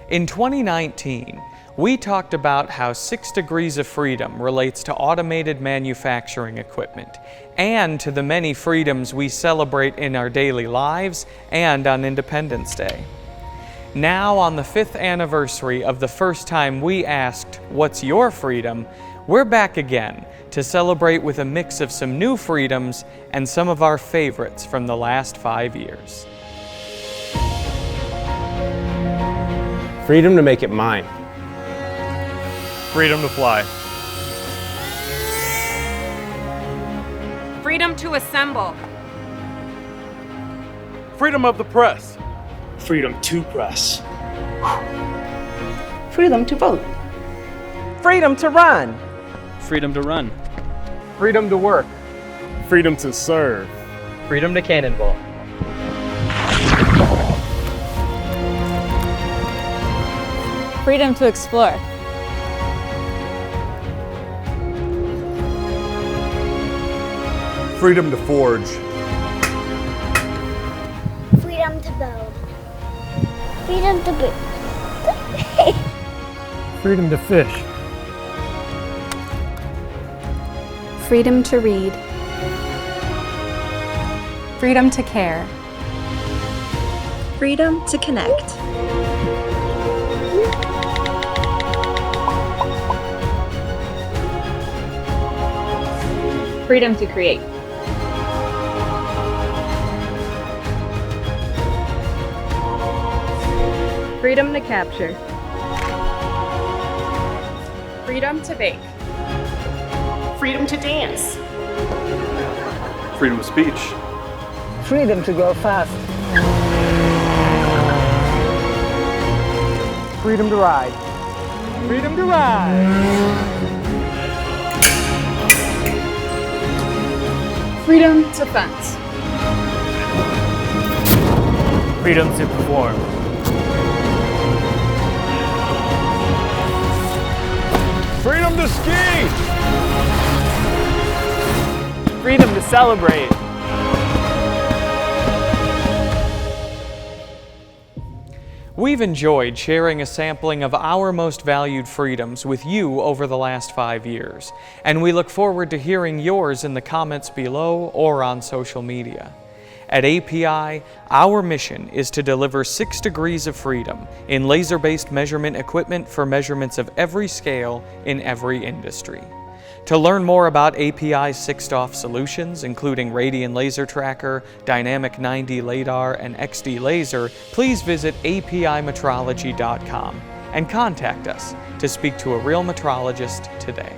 In 2019, we talked about how 6 degrees of freedom relates to automated manufacturing equipment and to the many freedoms we celebrate in our daily lives and on Independence Day. Now, on the 5th anniversary of the first time we asked, "What's your freedom?" we're back again to celebrate with a mix of some new freedoms and some of our favorites from the last 5 years. Freedom to make it mine. Freedom to fly. Freedom to assemble. Freedom of the press. Freedom to press. Freedom to vote. Freedom to run. Freedom to run. Freedom to work. Freedom to serve. Freedom to cannonball. Freedom to explore. Freedom to forge. Freedom to build. Freedom to build. Freedom to fish. Freedom to read. Freedom to care. Freedom to connect. Freedom to create. Freedom to capture. Freedom to bake. Freedom to dance. Freedom of speech. Freedom to go fast. Freedom to ride. Freedom to ride. Freedom to fence. Freedom to perform. Freedom to ski. Freedom to celebrate. We've enjoyed sharing a sampling of our most valued freedoms with you over the last 5 years, and we look forward to hearing yours in the comments below or on social media. At API, our mission is to deliver 6 degrees of freedom in laser-based measurement equipment for measurements of every scale in every industry. To learn more about API's 6DOF solutions, including Radian Laser Tracker, Dynamic 9D Radar, and XD Laser, please visit apimetrology.com and contact us to speak to a real metrologist today.